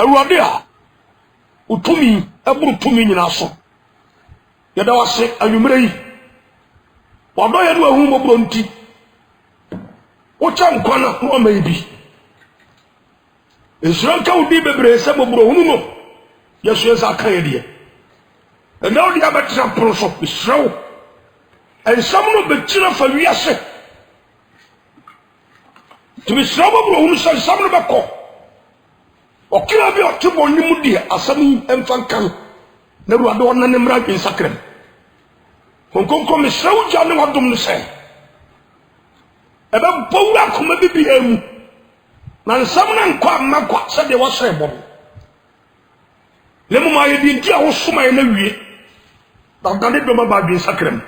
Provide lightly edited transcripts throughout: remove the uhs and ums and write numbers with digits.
Awurade a utumi eburu tumi nyina so yeda wase anwumre yi wado ye no ahu mobro nti wo cha nkwana no ma ibi Israel udi bebre se mobro hunu no yesu esa kan ye de na odi abetra proso Israel ensam no betira fa wiase to Israel mobro hunu se ensam no beko okira bi otibo nimu die asam emfankan na ruade wona ne mra dwen sakrem konkonko Israel ja ne wadom no se ebe bowa kuma bibi emu na nsam na nkwa makwa se de wo se bo lemu ma yedi ntia wo soma na wie dadane do ma ba dwen sakrem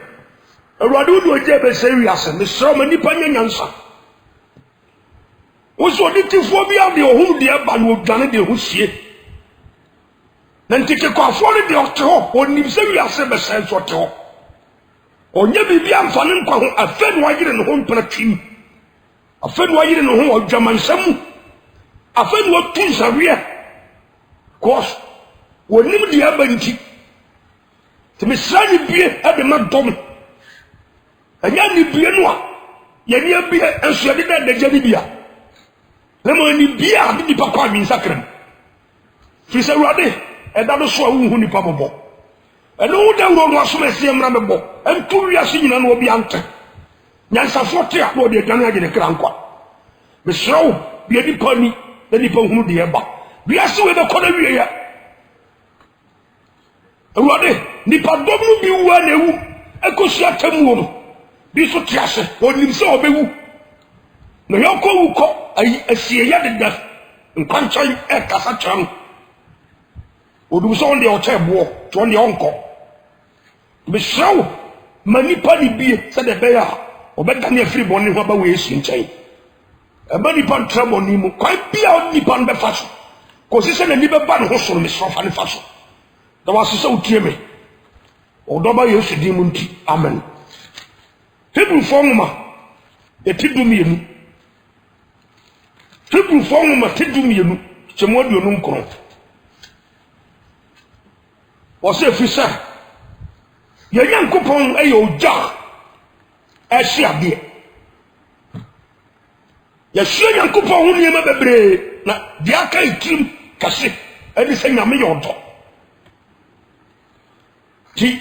ruade wo do je be se wi ase Israel ma nipa nyansa Oso ditifo bi ade ohum de ba no odwane de husie na ntike kwa afore de oto onim se wi ase be sense oto onye bibi amfa ne nkwa ho afenu wayire ne ho mpana twim afenu wayire ne ho odwamansamu afenu otunsa wie kos wonim de aba nti temi sani bie ade ma dom anya ni bie no a ye ni bie enso de da jani bia lemo ni bia bi papa mi sakrem fi se ruade e da do so awu ni papa bo e no da wo no aso mesie mra me bo en tu wi ase nyina no obi ante nyansa fote a no de dwan age ne kra nkwa me srow bi di pani da ni pa hunu de eba bi ase we be koda wi ya ruade ni pa dom no bi wu na ewu ekosi atamu no bi so tiase onim se obewu no yoko wuko ai asie ya de da nkwanchan e kasa cham odu so onde o chebo to onde onko be shaw manipa ni bie se de be ya obeda ne afri boni ho ba we esi nchen e ba nipa ntramo ni mu kwa bia nipa no be faso ko si se na ni be ba no ho so me so fa ne faso da waso se utie me odoba yesu di mu nti amen Hebrew forma etidumi Hebrew forma tidumi chemo aduonu nkron wose fisa ye Nyankopon ayo oja ahia de ye hia Nyankopon hu niema bebre na de aka itim kase edi se nyame yodo ti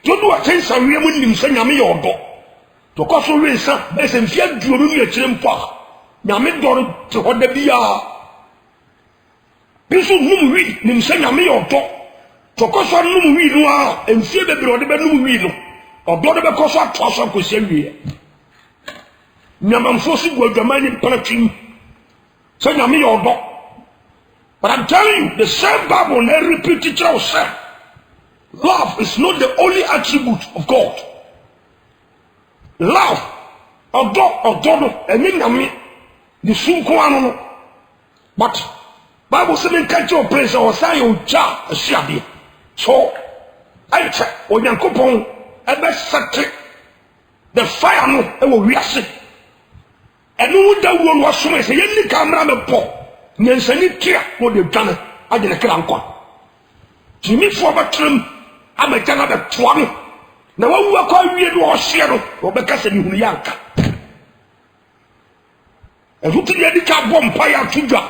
jodu atensa wiemu nim se nyame yodo to koso wensa be se mfia duonu ni akire mpo nyame dor te hoda bia bisu num wi nim se nyame yodo to koso num wi no a emfie bebre ode be num wi no odo de be koso atoso kosi awie nyamamfo si gwadwamani mpratwim se nyame yodo. But I'm telling you, the same Bible and repeat it yourself. Love is not the only attribute of God. Love, odo, and nyame the sunko ano. But Bible says in catch your place or say you ja asiade. So I check Onyankopon e be set the fire no e wo wiase. Enu da wo no so say ye ni camera me po. Nyansani tia wo de dwane age ne kra nkwa. Timi fo batrem amagana be toa no. Na wawu akwa wie do o hye no wo be kasa ni hunu yanka. Eruti de ka bom pa ya tudwa.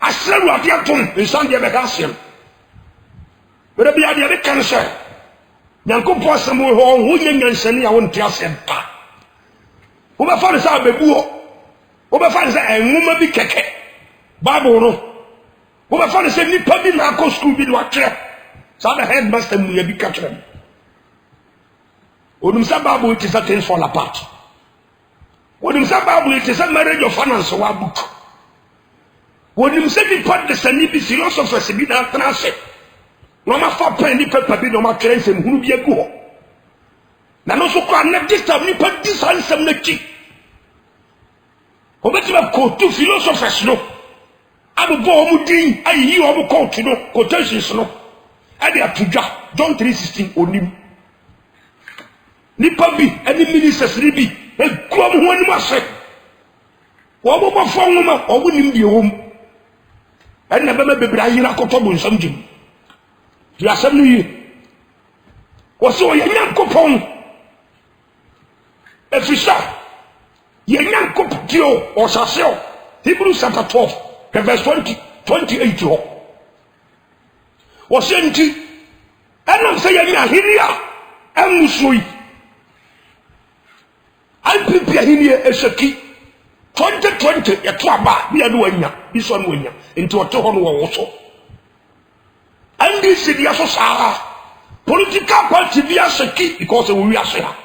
Asreru ade atom nsan de be ka asem. Bere bia de kan se. Nyankopon asem ho nyansani a wo ntia asem pa. Wo be fa ne sa bebuo. Wo be fa ne sa enwuma bi keke. Bible no. Wo be fa ne se nipa bi na akọ school bi do atrẹ. Sa the headmaster mu ya bi ka trẹ. Odum sa Bible it is a things fall apart. Odum sa Bible it is a marriage of finance wa book. Odum sa nipa de sani bi philosophers bi na transe. No ma fa pen ni paper bi no ma trẹ nsem hunu bi agu ho. Na no so kwa na disturb nipa disansem na ki. Obeti ba ko tu philosophers no. Abu bo omu din ayi omu court no quotations no. Ade atudwa John 3:16 onim. Nipa bi ani ministers ni bi ekuam ho anim ase. Wo bo fo nwoma obu nim die wom. and never be Brahina Kotobu something. You are suddenly was so a young coupon. If you saw young couple or Sasel, Hebrews chapter 12, the verse 28. Was empty, and I'm saying, here, and Musui. I prepare here as a key 2020, a traba, we are doing this one winner into a tohon also. And this is the Asosara political party via Saki because we are saying.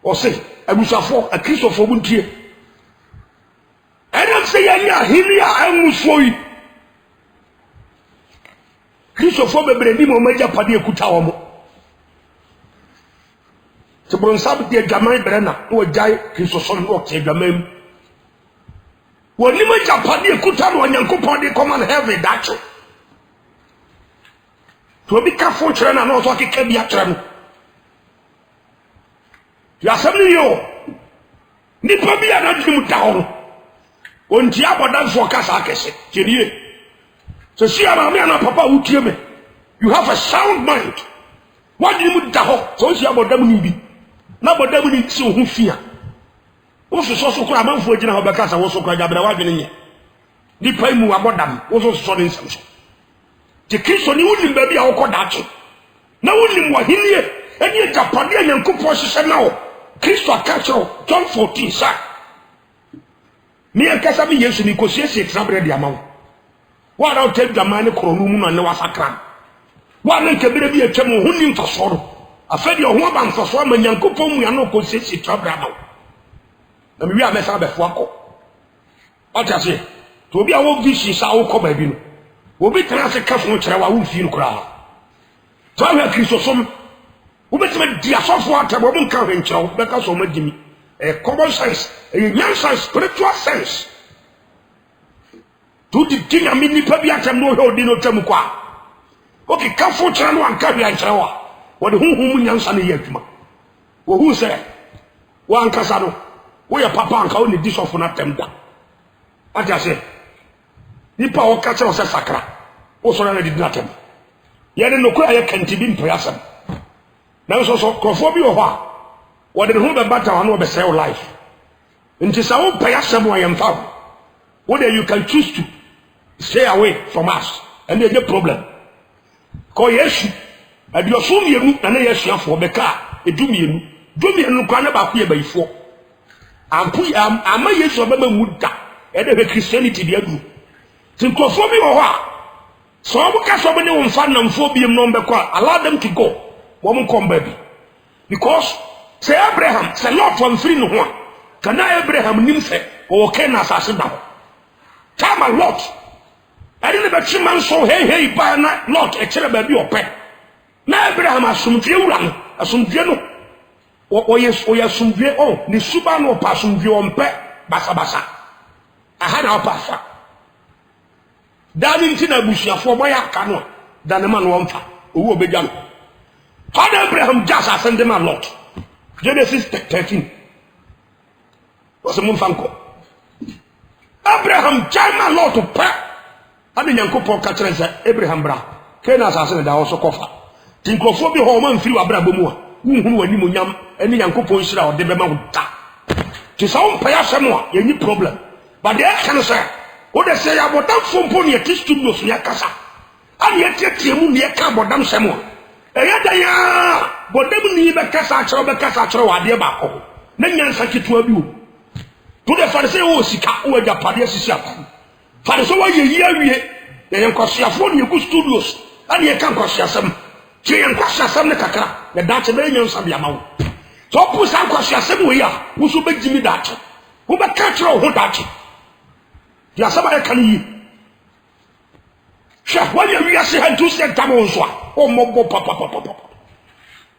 Or say, I wish I for a kiss of Obuntia. And I'm saying, here and Musui. Christopher Bebredi Major Padia Kutawamo. To Bronsab de Jamai Brenna, who die Christopher Rock, a Jamai. When you make a Padia Kutano and Yanko Padi come and have a dacho. To be careful, and also I can be a tram. You are something you. Nipabia not him down. On Tiaba dance for Casakes, Jenny. So see, I'm a papa who tell me. You have a sound mind. What do you do? So see about them need. Now, but them need so who fear. Also, so cry man for General Bacasa also cried about what in here. The pay mu about them also studying something. The kids on you baby are called that. Now, only what in here, and yet Japanian and Kuposha now. Christo Catcher, John 14, sir. Me and Casabi, yes, and negotiate example the amount. What I'll take the money Kronum and Nawasakran. One can be a chemo hunting for sorrow. I fed your woman for swam and Yankupon, we are no consistent trouble. And we are messed up a fwako. What I say, to be our vision, our cobain. Will be transferred from Trawa, who feel crowd. So I have Christosum, who bet me dear software, a woman carrying child, because of Jimmy. A common sense, a young sense, spiritual sense. To the king and mini Pabiat and no Dino Tamukwa. Okay, come for Chano and Kabi and Chawa. What whom Yansan Yetma? Who said? One Casado, we are Papa and Kauni dish of not them down. What I say? Nipa or Catcher was a sacra. Also, I did not tell. Yet no cry can't be in person. Now, so conform you or what the whole battle on over sell life. Into some payasam I am found. Whether you can choose to stay away from us, and there's no problem. Call yes, and you're soon you and yes, for the car, a do me and can about here by four. I'm a yes of them would die, and the Christianity be a group. To conform you or what? So I will catch up when you will find them for being number quite, allow them to go. Woman come baby. Because say Abraham, say Lord from free no one. Can I Abraham nimse or can assassin down? Time a lot. I didn't bet you man so hey by a night lot a cherry baby or pet. Now Abraham has some view as some view. Or yes, or yes, some view. Oh, the super no person view on pet basa. I had our pastor. That in Tina Bushia for my canoe than a man one who will be done. How did Abraham just ascend them a lot? Genesis 13 was a Munfanko. Abraham China law to pray. And the Yanko catchers Abraham Bra. Kenas assassin that also cover. Tinkophobia home through Abraham, who were Nimunyam, and the Yanko Ponshira or the Bemauta. To some pay somewhere, any problem. But the can say, what they say about that phone pony a teach to lose Yakasa. And yet, you near Cabo Samuel. Ayadaya, but they will leave a Cassacho, or dear Bako. Then you such it to a view. To the Pharisee, Sika, or the Padia. Pharisee, ye, they can cost your phone, you good studios, and you can cost your some. She and Costa some the Kaka, the Dutch millions of Yamau. So put some cost your some way, who should make Jimmy Dutch. Who but catch your whole Dutch? Yes, somebody can eat. Chef, when you see her to say Tamoswa, or Mobo Papa.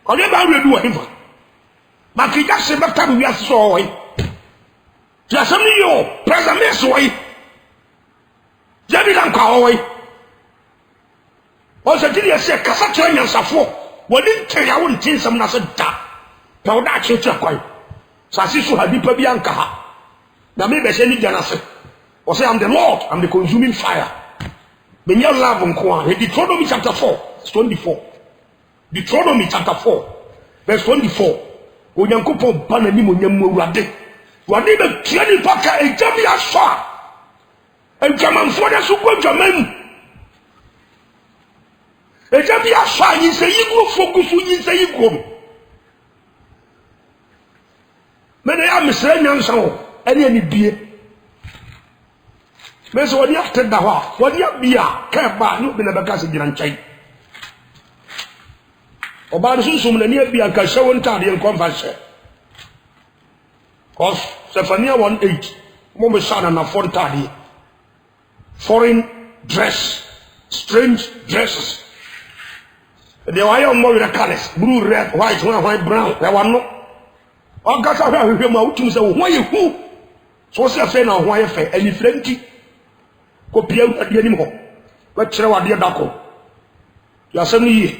I never will do him. But he just said that time we are so. Just a million, present this way. Jabilan Kaway. Also, did you say Cassatran and Safo? What didn't tell you I wouldn't tell some Nasa da? Now that church are quite. Sasisu had Bianca. Now maybe any Janasa. Or say, I'm the Lord, I'm the consuming fire. When you love on Quran, Deuteronomy chapter 4, verse 24. Deuteronomy chapter 4, verse 24. Onyankopo bana ni monyamu awurade. Wade be tiani paka ejami afa. Ejamanfo de so kwa dwaman. Ejami afa yin se yigo fokusu yin se yigo. Mena ya mesra nyansa ho, ene ni bie. Meso wadi after da ho, wadi abia ka ba no be na beka se giran chai. Oba sunsun na ni abia ka hye won tade en conference. Cause Zephaniah 1:8 mo be sana na foreign tade. Foreign dress, strange dresses. They were all more with colors, blue, red, white, white, brown. There were no. All got out of him out to say, why you who? So say a friend of why fair, and if plenty. Copy out at the anymore. But Chewa dear Daco. You are 70 years.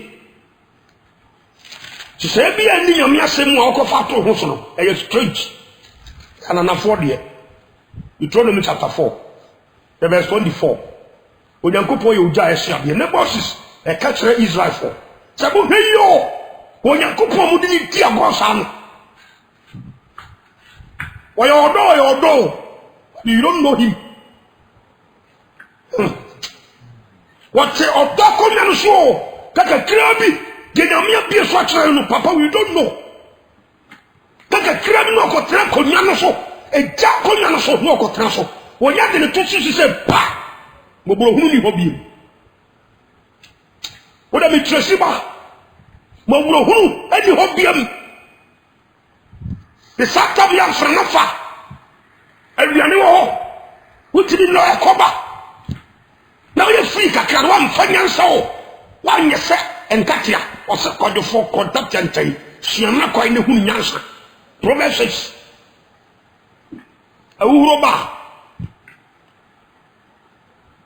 She said, be ending your mere same walk of Fato Hosono, a strange. And an afford yet. Deuteronomy chapter 4, the verse 24. When you go for your giant, the bosses, a catcher Israel for. Sabu, hey yo, when you go for Mudini Tiagosan. Why your door, you don't know him. What say, or Daco show, take a crabby. Get a mere beer structure, Papa, we don't know. Take a crab no cotra conyanoso, a jack conyanoso, no cotraso. When you had the two sisters said, Pah, Mobohuni hobby. What I mean, Tresiba, Mobohunu, any hobby. The Satavian Franafa, and we are new, which didn't know a coba. Now you free, I can one financial. One you say. And Katia was a code for contact and time. She am not quite the whom answer. Promises. Awuah ba.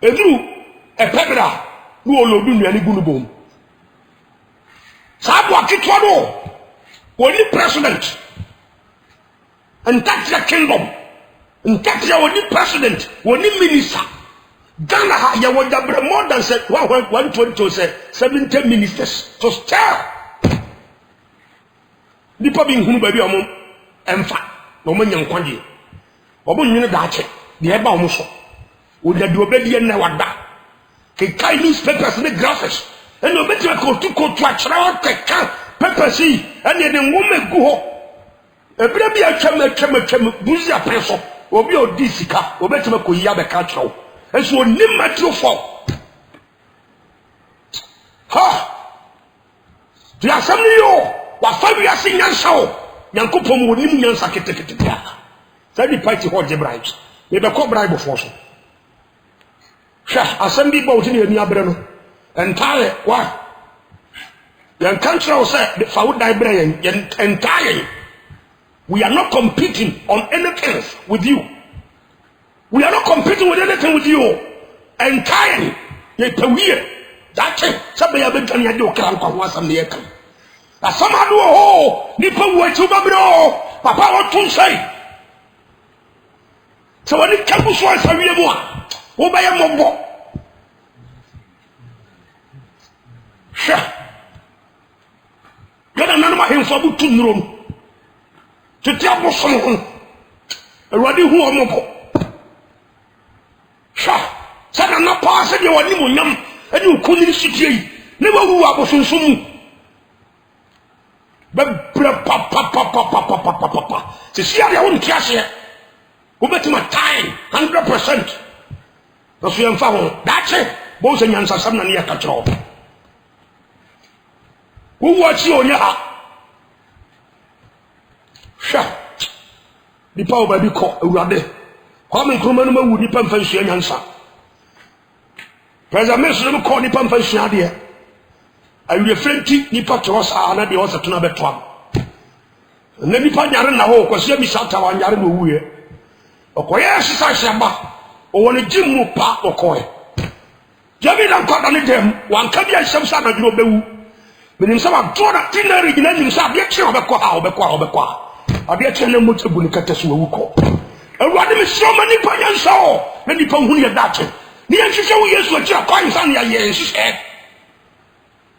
Edru a pebra who will do any good boom. Sabwa Kitwado, only president. And Katia kingdom. And Katia only president, only minister. Ghana, you would have more than 120 say 70 ministers to stir. Nipa being who baby among Emfa, no man young quantity. Obon you know that the Eba Muso would have do obedient now. He carry newspapers and the graphics, and no better go to a child pepper see, and then woman go. A baby a chama, Buzia Preso, or be a Disica, or better go Yabe Catro. And so name Matthew 4. Ha! The assembly, what 5 years singing show. Yankupom would name Yan Saketa. That the party hold the bribes. They be called bribe of force. Sha, assembly boat in the Abrano. Entire, what? The country said the Faud Librarian, entire. We are not competing on anything with you. We are not competing with anything with you. Entirely, ye per year. That's it. Somebody have been telling you to come once some year. As some do oh, Nippo way to Babro, Papa what to say. So when it comes to us, I will buy a mumbo. Sure. Get another him for book 2 room. To tell us someone. Already who are mumbo. Sana na pass de woni munyam ene okuni sitie ne ba wu abosonsomu be bra pa se sia ya won tiase wo betima time 100%. No so yemfa ho that's it bo se nyansa sam na ne ya katro wo wachi onya ha sha di pa oba bi ko awurade kwa me nkroma no ma wu di pa mfa nsuya nyansa. President Messi call nipa mfa nsuya de awie frenti nipa tros ana de wose tuna betwa na nipa nyare na ho kwase mi sata wa nyare no wuye okoye sisa shamba o woni jimu pa okoye jabi na kwada ne dem wanka bia hyem sa na duro bewu menim sa ba dora tinari gina nim sa de kye obekwa ade kye na mo tebu ne kata so wu ko Awurade me so mani pa nyansa o na nipa hu ne dache ne yenhwehwe wo Yesu akira kwan san ya yenhwehwe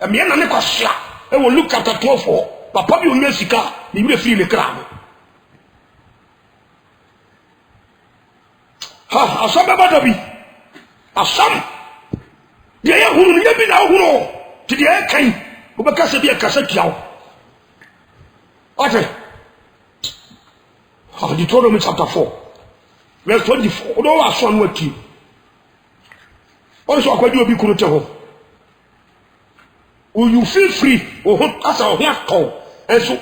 me na ne kwasha e wo Luke chapter 12 papa bi onya sika ne wure firi ne kra no ha asaba badabi asam de ya hunu ne bi na hunu ti de kan wo beka se bi akasa tiawo ate Deuteronomy chapter 4 verse 24 odo wa so anu ati also akwadi obi kunu te ho you feel free asa ho atọ enso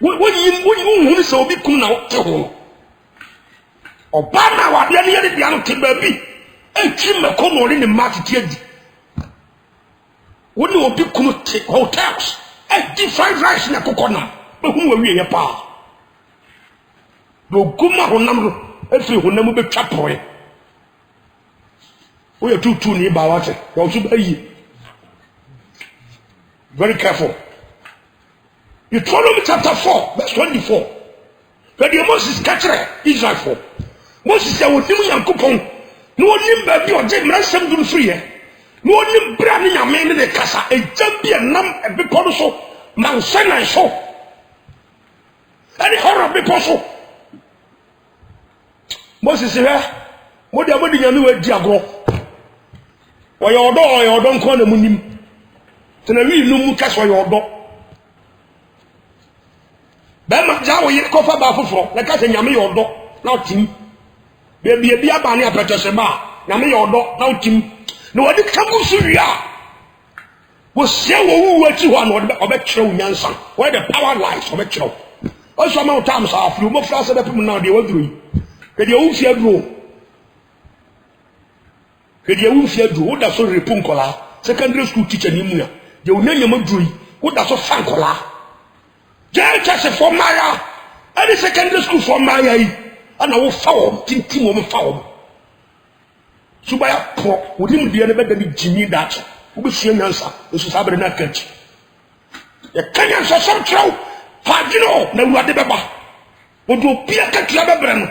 wo se obi kunu na te ho Obama wa de ne de anu te ba bi etwi meko no ne market adi wo ne obi kunu te hotels different rice na kokona hu wa wie ye pa do guma honam no efiri honam betwa proye wo ye tutu ni ba wate wo so ba yi very careful. Deuteronomy chapter 4 verse 24 where the Moses catcher Israel for Moses say wonim Yankopon no wonim ba bi oje mrasem dun free e no wonim bra ne nyame ne de kasa ejam bi enam ebepo no so man senan so ani horror bepo so Moses say mo dia nyame wa di agro oyo odo nko na munim tena wi no mu kasa oyo odo ba ma ja wo yire kofa ba foforo na kasa nyame yo odo na otim be aba ne apetose ba nyame yo odo na otim na wodi kamu su wi a wo se wo wu ati ho na obe kire nyansa where the power lies obe kire o so ma utam sa afru mo fra se be pum na de waduru yi ke de wo fi aduro wo da so repun kola secondary school teacher ni mu ya de onanya maduru yi wo da so fan kola just for Maya any secondary school for Maya yi ana wo fa wo tintim wo fa wo subaya po wodi mu de ne be da ni jimi dacho wo be sua nyansa so sabre na kanchi ya kanya so so traw pagino na Awurade beba wo do bia katua bebre no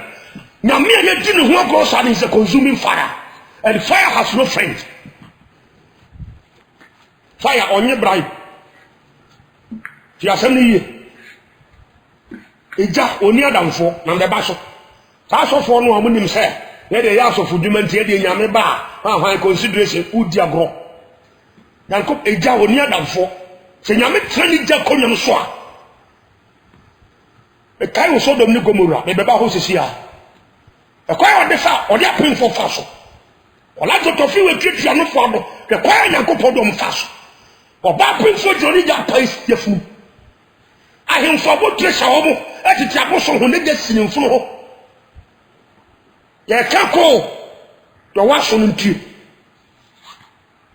nyame ya di ne ho agro sa is a consuming fire and fire has no friend fire onye bribe ti asem ni ye eja oni adamfo na ndeba so ta sofo no amunim se ne de ya sofo dumanti e de nyame ba han consideration udi agro yanko eja oni adamfo se nyame trani ja konyam so a e kai wo so dom ni gomora me beba ho sisi a e kwai ode fa ode apin fo fa so ola to fi we twetwa no fo ado e kwai yanko podom fa so oba apin fo jori ja pais yefu ahemfo bo tresha wo mo etiti aboso ho ne de sinimfo ho ye kako do waso no ntie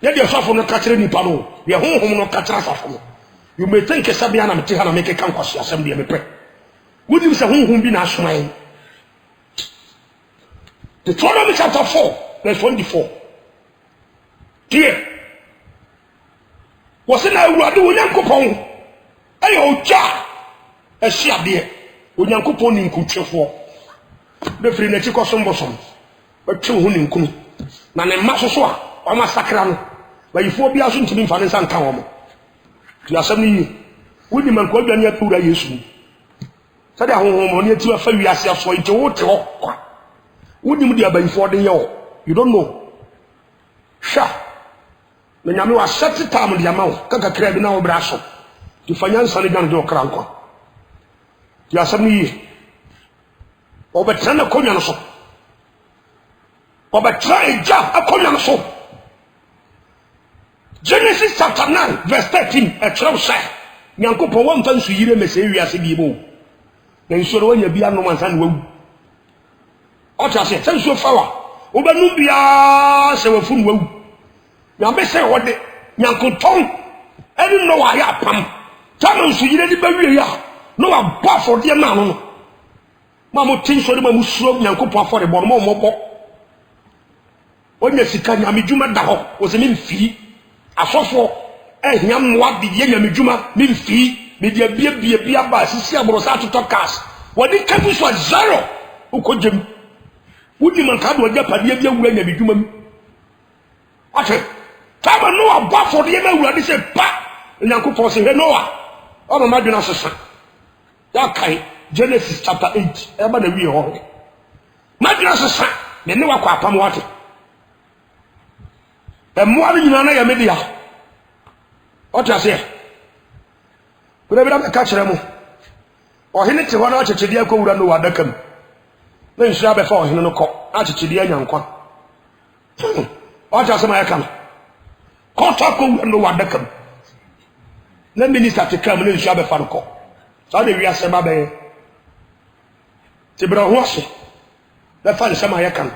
ye de safo no katre ni pa no ye honhom no katra safo no you may think sabia na mete ha na make kan kwaso asem de me pe wodim se honhom bi na asomai Deuteronomy chapter 4 verse 24 dear wose na Awurade wo Nyankopon ayo oja ehia de Onyankopon ni nkutwefo be firi na chiko sombosom batwe ho ni nkunu na ne mma so a o masakra no bayifo bia so ntimi mfa ne sanka wo mo ti asem ni wodi man ko adwane atura Yesu sade ahohomo ne ati afa wiase afo nti wo te ho kwa wodi mu de bayifo de ye o you don't know sha na nyame wa set time de amawo kaka kra bi na wo bra so ti fanyansa ne dan de okra nkwa ti asem ni obetrana konya no so obetra eja akonya no so Genesis chapter 9 verse 13 a true say Nyankopon won fa nsu yire mese wiase bi bo na nsu ro nya bi anu mansa ne wawu o ta se nsu fawa obanu bia se wafun wawu na be se wode Nyankopon eni no wa ya pam ta nsu yire di ba wie ya no wa ba for de na no mamo tinso de mamu suro Nyankopon afore bo no mo bo onya sika nyame djuma da ho o se mi mfi asofo ehia mmoa de ye nyame djuma mi mfi me de bia ba sisi aboro sa toto cars wodi kabu so zero ukojem wudi man ka do japade bia wura nya bidwuma mu ate tama Noah ba for de ma wura say pa Nyankopon say Noah o ma dwena sesa ya kai Genesis chapter 8 e ba na wi ho ma dwena sesa ne ne wa kwa apam wate e mo ari nyina na ya media o ta say kuna bi da ka kire mo o hene te ho na chechede akọ wura Noah dakam na nhyira be fa o hene no kọ a chechede anyankwa o ta say ma ya kan ko ta ko wura Noah dakam na minister te kam na nhyira be fa no kọ sa de wi ase ba be te bra ho ase da fa se ma ya kan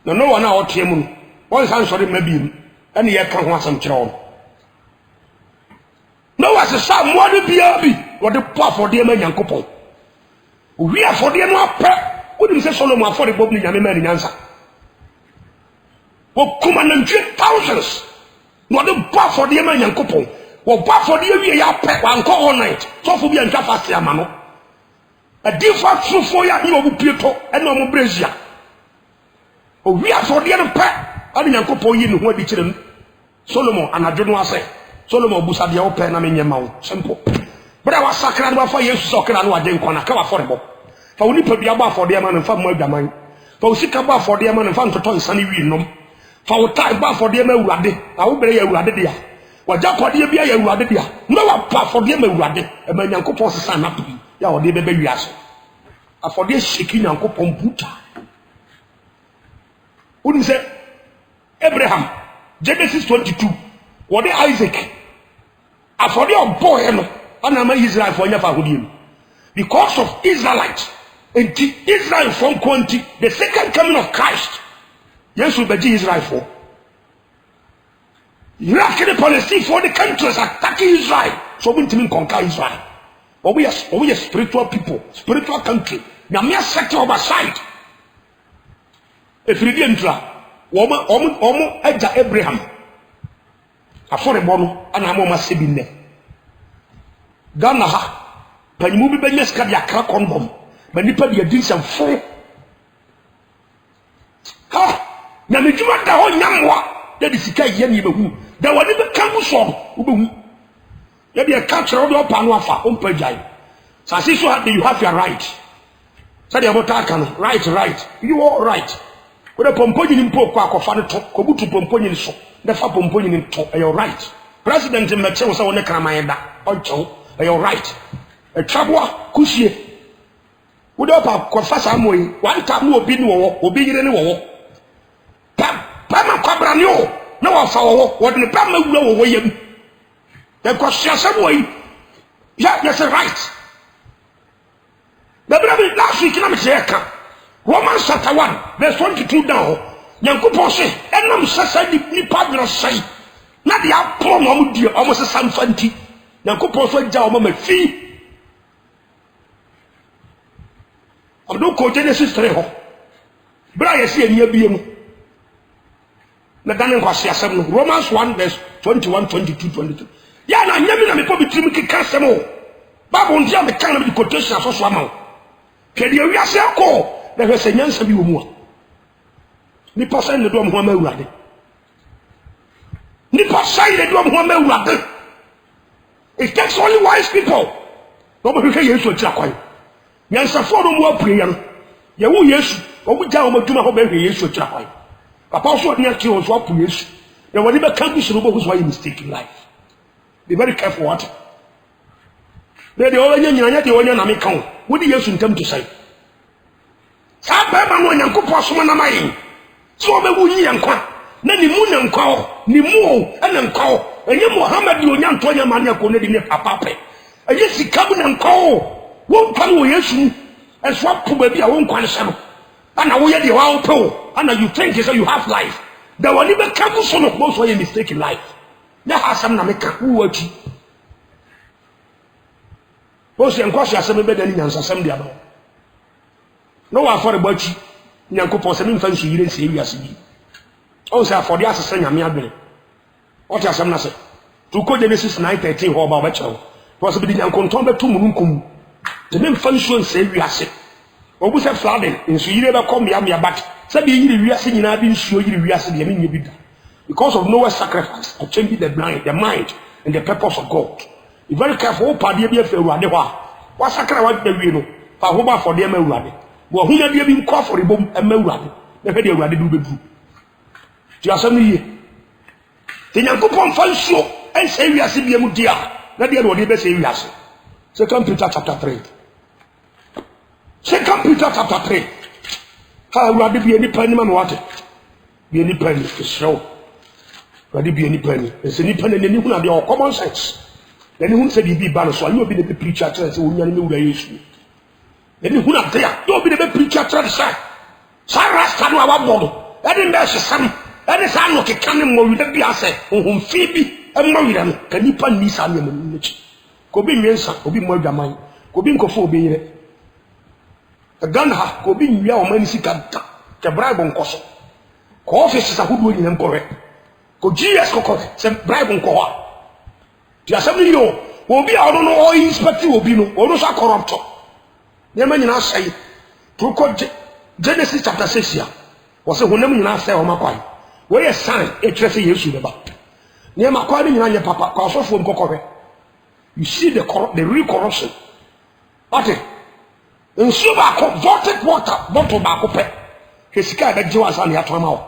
na Noah na o tie mu no won san sori ma bi mu ene ye kan ho asam kire wo Noah se sa mo de bia bi wo de po afode ma Nyankopon wi afode no apẹ wo dim se Solomon afode bob ni nyame ma ni nyansa wo kuma na thousands no de po afode ma Nyankopon wo ba afode wi ya apẹ wa nko all night so fo bi antwa fast ya ma no a different true ya ni obu pieto ene omo brazia o wi afode no pẹ ani Nyankopon yi ni ho adi kire Solomon anadwo no ase Solomon busa de opɛ na menyema wo simple bra wa sakra no fa Yesu sokra no ade nkona ka wa forebo fa woni pa bia ba afode ma no fa mo adwaman fa usika ba afode ma no fa ntoto nsane wi nom fa wo tai ba afode ma awurade na wo bere ya awurade dia wa jakode bia ya awurade dia no wa pa afode ma awurade e ma Nyankopon sesa na pi ya wo de bebe wiase afode shiki Nyankopon buta woni se Abraham Genesis 22 what Isaac after the boy no ana ma Israel for nya fa hodie because of Israelites and Israel from quantity the second coming of Christ yes will be Israel for Iraq and Palestine for the countries attacking Israel so we need to conquer Israel but we are spiritual people spiritual country na me set over side if you dey ntra omo eja Abraham afore bono ana mo ma sebi ne Ghana ha panimu bi benya ska dia kra kondom ma nipa dia din sam fo ha na medjuma da ho nyamwa ya di sika ye ne behu da woni be kan so wo behu ya dia ka kire do pa no afa o mpa jai sa si so you have your right sa dia botaka no right you all right wo de pomponyi ni mpo kwa akofa no to ko butu pomponyi ni so the fa pomponyi ni to your right president meche wo sa woni kraman da oncho your right a trabwa kushie wo de pa ko fa sa moyi wan ta no obi ni wo obi yire ni wo pa ma kwabra ni o na wa fa wo wo de pa ma wura wo yam the question say moyi yes right the brother last week na me say ka Romans chapter 1 verse 22 down Nyankopon say enam sasa ni padro sai na dia pro no mu die o mo sesa mfanti Nyankopon so ja o ma fi abdo ko Genesis 3 ho bra ye se enia bie mu na danen kwase asem no Romans 1 verse 21 22 23 ya na nyame na me po bitrim kika asem o Bible ndia me kan na me quotation asoso ama o kedi wi ase akọ na hwe senyansa bi wo mu a ni pasan ne do mo ma awurade ni pasan ne do mo ma awurade it takes only wise people no be hwe Yesu tira kwan nyansa fo do mo apure ya no ye wo Yesu o mu ja o maduma ho be hwe Yesu tira kwan papa so de akire o so apu Yesu na woni be kan bi so bo so you mistake in life be very careful what de o nyanya de o nya na me kan wo di Yesu ntam to sai Saba ma no Nyankopon so na mai so be wu yi yankwa na ni mu na nkwa o ni mu o na nkwa o enye Muhammad o nya nto nya ma na ko ne di ne papa pe enye sikabu na nkwa o wo nkwa no Yesu eso apu ba bi a wo nkwa ne se no ana wo ye de wa wo pe o ana you think is you have life da woni be kabu so no bo so ye mistake in life na hasam na me ka wo ati bo se nkwa so asem be da ni nyansa asem dia no no wa for bachi Nyankopon se me mfa nsu yire nsie wiase bi o se afode asese nyame adwene o ti asem na se to ko Genesis 9:13 ho ba chewo to se bi Nyankonton betu mununkum se me mfa nsu nsie wiase obu se flooding nso yire be come ya but say be yire wiase nyina bi nsuo yire wiase de me nyebida because of Noah's sacrifice of changing the mind and the purpose of God. Be very careful pade bi afa Awurade ho a wa sakra wa da wie no fa ho ba for de ma Awurade wo hunya de bi nkọ for bom ma Awurade na hwe de Awurade du bedu ti asam ni ye te Nyankopon fa nsuo en se wiase bi mu dia na de no de be se wiase. 2 Peter chapter 3. 2 Peter chapter 3. Ha Awurade bi ani pani ma me wate bi ani pani show Awurade bi ani pani se ni pani ni hu na de common sense then hu se bi ba no so ayo bi de preacher church se wonya ni wura Yesu then hu na de ya do bi de preacher church sa rasta no awabodo ede mbe se sam ede sa no ke kan mo wi de bi ase hu fi bi e mo wi no ka ni pa ni sa me mo ni chi ko bi nwensa obi mo adwaman ko bi nkofo obi yire Ganda ko bi nwia o mani sika da ke bribe nkoso ko office sa hudu ni nkore ko GS ko se bribe nko ha ti asem yo obi a no o inspect obi no o no sa corrupt ne ma nyina sai to ko Genesis chapter 6 ya wo se honam nyina sai o makwai wo ye sign e kire se Yesu be ba ne makwai nyina nye papa ko asofo nkokore you see the real corruption ate nsu ba ko voted water bottle ba ko pe kesika be je wasa ne atoma o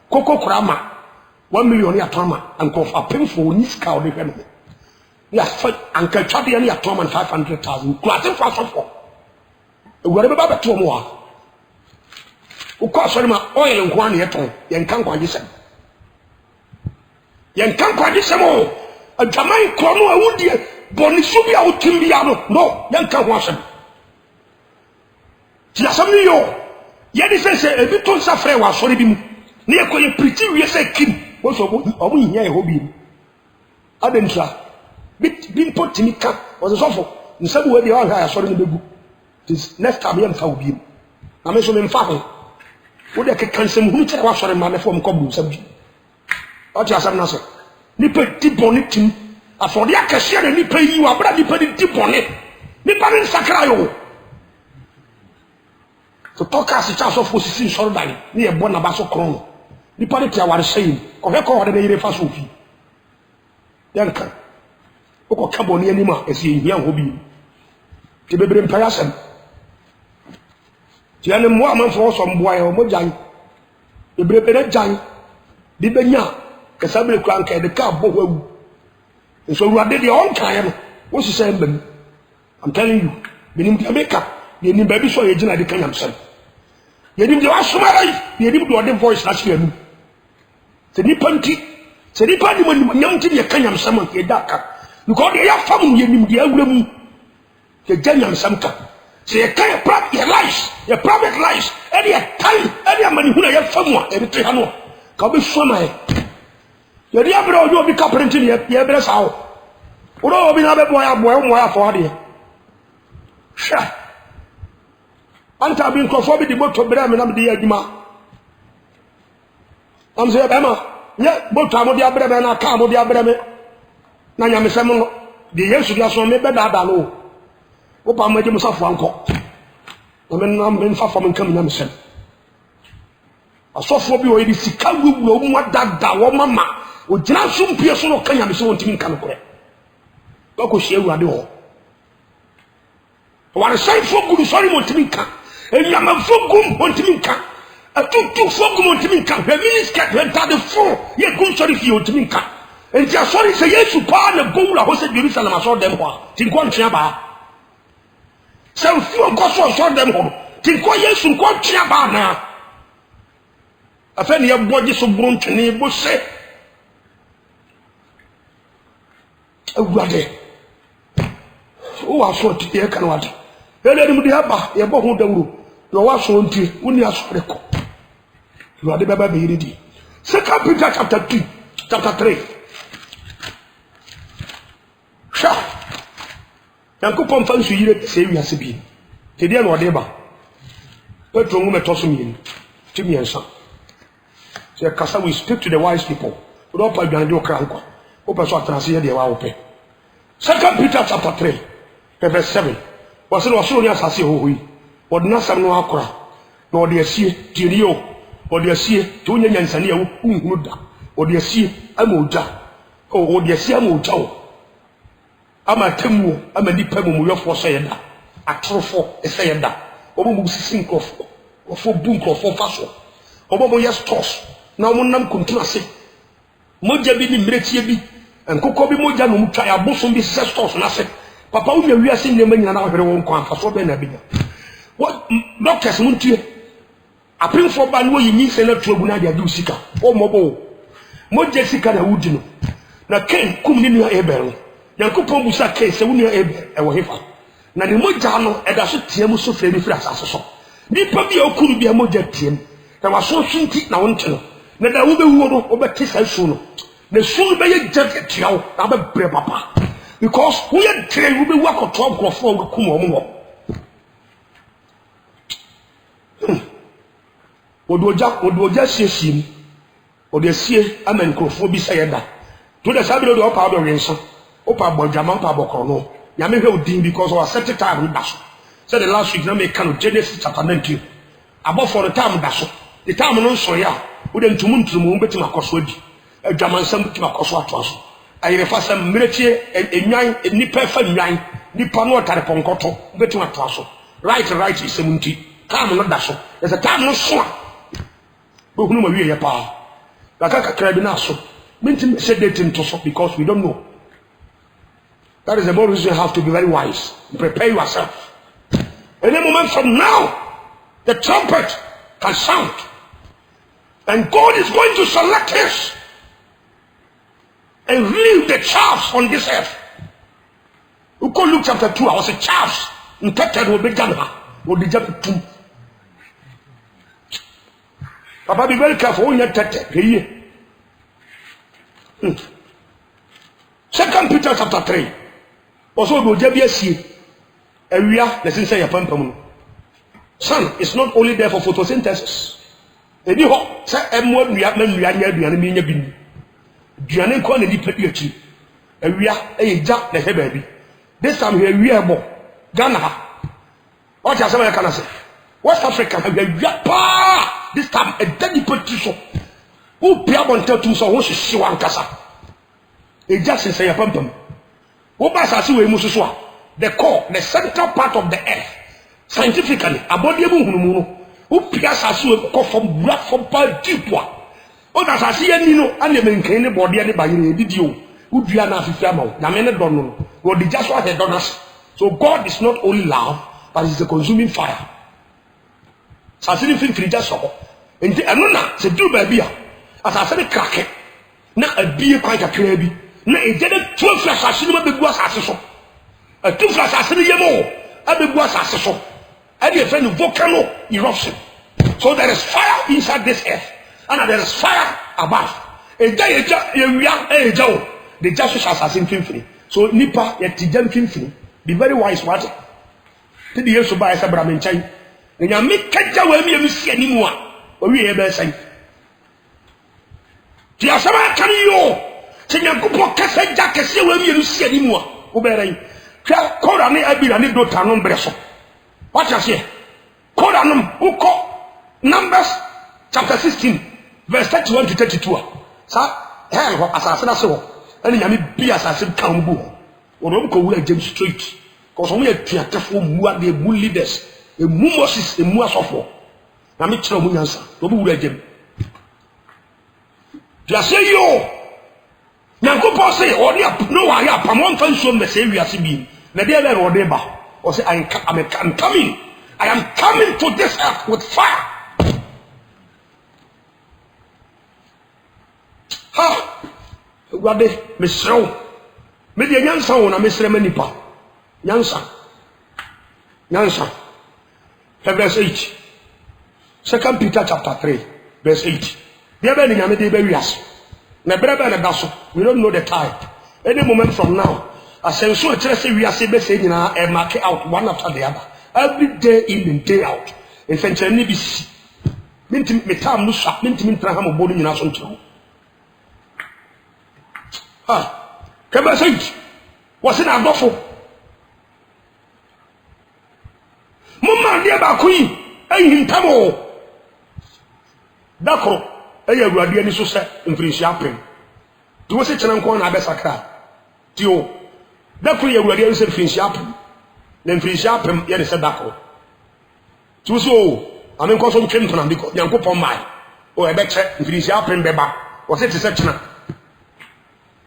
koko kurama 1 million ya atoma anko apem for ni ska o de hwe no ya fa anka twade ne atoma 500,000 klate fa so for ewure be ba beto mo a uko asori ma oil nko an ye ton ye nkan kwaje sem o adwaman ko no awudie boni su bia otimbia no ye nkan ho asem ti asam ni yo ye di se ebi to nsa frɛ wa asori bi mu ne ye ko ye preach wie se kim wo so omo hia ye hobi adentra bi potini ka wo so fo nsabu we dia wa ha asori ne begu this next time ye mfa obi na me so me mfa ho wo de ke kansem hu kyerɛ wa asori ma ne fo mko bu nsabu o ti asam na so ni pe ti boni tim afɔde akɛse na ni pe yi wa bra ni pe di boni ni pa ne sakra yo so toka si cha so fosisi nsoro dani ni e bo na ba so kron ni pa de tia ware sey o he ko wade na yire fa so fi yanka o ko kabo ni anima e si hia ho bi ti bebre mpaya sem ti ane mo amanfo so mboa e o mo jan bebre be jan bi benya ke sabre kran ka de ka bo wawu so ruade de on kan no wo si say mbam I'm telling you benim ti ameka yenim ba bi so ye gina de kanyam sem yenim de wasomara yenim de ode voice na hye anu se ni panti se ni pandi mo nyam ti ye kanyam sem ke daka because de ya fam yenim de awura mu ke ganyam sem ka se ye kan private lies any time any mani huna ye fam a e te ha no ka be soma e ye dia bra ojo bi ka print ni ye bra sa o oro obi na be boya mo ya fo ade sha anta bi nkofo bi di moto bra me na me di adwuma am se be ma ye moto amodi abra me na ka amodi abra me na nya me sem no di Yesu dia so me be da no wo pa mo di musafo anko o me na me fa fo me kam nya me sem asofo bi o yi sika wuwuo mu adada wo mama o gina so mpie so no ka nya me so wontimi nka no kore ba ko hie Awurade ho ware sai fogu sorry montimi nka enyama fogu montimi nka atutu fogu montimi nka he minister he ta de fo ye gun sorry fi montimi nka enti asori se Yesu pa na gowura ho se Jerusalem aso dem ho ti nko ntria ba se fu nko so dem ho ti nko Yesu nko ntria ba na afeni ye boje so brontene bo se Awurade o wa so ti e kan wade ele ni mu di haba ye bo hu dawuro no wa so ntie uni asore ko Awurade baba be yiri di 2 Peter chapter 3 sha Yankopon fa nsu yire se wi ase bi te dia no ode ba Petro ngu meto so mi ti mi ensa se kasa we speak to the wise people we don't pa gande okra nko o pe so atrase ye de wa wo pe 2 Peter chapter 3 verse 7 was no so ni asase ho hoyi Odna sam no akora. No de asie tirio. Ode asie to nya nyansane a unhunu da. Ode asie ama oja. O ode asie ama oja o. Ama temu ama nipa mu yofo so yeda. Atrofo ese yeda. Obo mu sisi nkrofo. Ofo bu nkrofo faso. Obo mo yes toss. Na mo nam kuntu ase. Moja bi ni mretie bi. Enkoko bi moja no mutwa ya boso bi sisi toss na se. Papa wo nya wiase nyema nyina na hwere won kwan faso be na binya. What doctors muntie apin for ba no yinyi se na tuagu na dia du sika o mobo moje sika na wudi no na ken kum ni nua ebero yankopon busa ken se wo nua ebe e wo hefa na ne moja no eda so tiam so fra bi fra asase so nipa bi okuru bi moja tiam na waso sunti na wonte no na da wo be wo no obeti sa su no na su be ye jage tiawo na be bre papa because who ye tire wo be wo akoto nkrofo wo kum omo Odoja siesim ode sie ama nkrofo bi sayeda to the sabi do opa do renso opa bodjama opa bokoro no nyame hwe odin because o set time da so said the last week na me kan Genesis chapter 19 above for the time da so the time no so ya wo de ntumuntumu betima koso adi adwama nsam betima koso ato so ayire fa sam mretie enwan nipa fa nwan nipa no otare ponkoto betima to so right is 70 time no da so there's a time no so but who know we are pa like a na so mintim said dating to so because we don't know. That is the more reason you have to be very wise. Prepare yourself. Any moment from now the trumpet can sound and God is going to select his and leave the chaffs on this earth. We go Luke chapter 2. I was a chaffs in Tete will be Ghana will be just 2. Papa, be very careful when you Tete. Second Peter chapter 3. Also, go JBSC. Area, the sin say your pump. Sun is not only there for photosynthesis. If you say M1, we have men, we are near the enemy. Diane call the PhD. Area, a jack the baby. This time here, we are more Ghana. What has American say? West Africa, we are this time a deadly petition. Who Pia Bontel so who she one casa? A just say a pumpum. Who pass as you Mususwa? The core, the central part of the earth. Scientifically, a body of who Pias as you call from blood from part deep one. Oh, that's I see any no, and you maintain the body and by you did you. Who do you not famo? Namena don't know. What the just what had done us. So God is not only love, but He's a consuming fire. Sasini fin free just so. And the anona se do baby. As I said, crack it. Now a beer quite a crabby. Now a dead 12 flash as you be was as so. A 2 flash as you more. I be was as so. I be a friend of volcano eruption. So there is fire inside this earth, and there is fire above. A day we are a joe. The justice assassin free. So nipa yet tijem free. Be very wise, what? Did you also buy a Sabramin chain? And you make Kaja where me see anymore. Or we ever say. Tiasama can you? Tinyakupo Cassa Jack where you see anymore. Obey. Korani Abirani do Tanon Bresso. What you say? Koranum Uko Numbers chapter 16, verse 31 to 32. Sir, hell, assassin so. And Yami be assassin Kambu. Or Romko James Street. Because only a theaterful more the bull leaders. A Mumos a more software. Namicho Munyansa, Tobu Regim. Just say yo. Nanko say, or no, I have Pamon Fanson, the Savior Sibin. Nadia or Deba. Or say, I'm coming. I am coming to this earth with fire. Ha! Wade, Miss Row. Media Yansa on a Miss Remanipa. Yansa. Verse 8. 2 Peter chapter 3, verse 8. Dear Benny, I'm a debarious. We don't know the time. Any moment from now, as I so we are saying and mark out one after the other. Every day in and day out. In Fenchani be minting me time Musa, minting Traham boarding in us on two. Ah, was in our buffalo. Mumma na ne ba ko yi ahintam o dakro eya awurade ani so se mfirihia apem to wo se kyena nko na abesakra ti o dakro ya awurade ani se mfirihia apem na mfirihia apem ye ne se dakro ti wo so amen ko so ntwem tona ndiko yankopon mai o ebeche mfirihia apem beba wo se te se kyena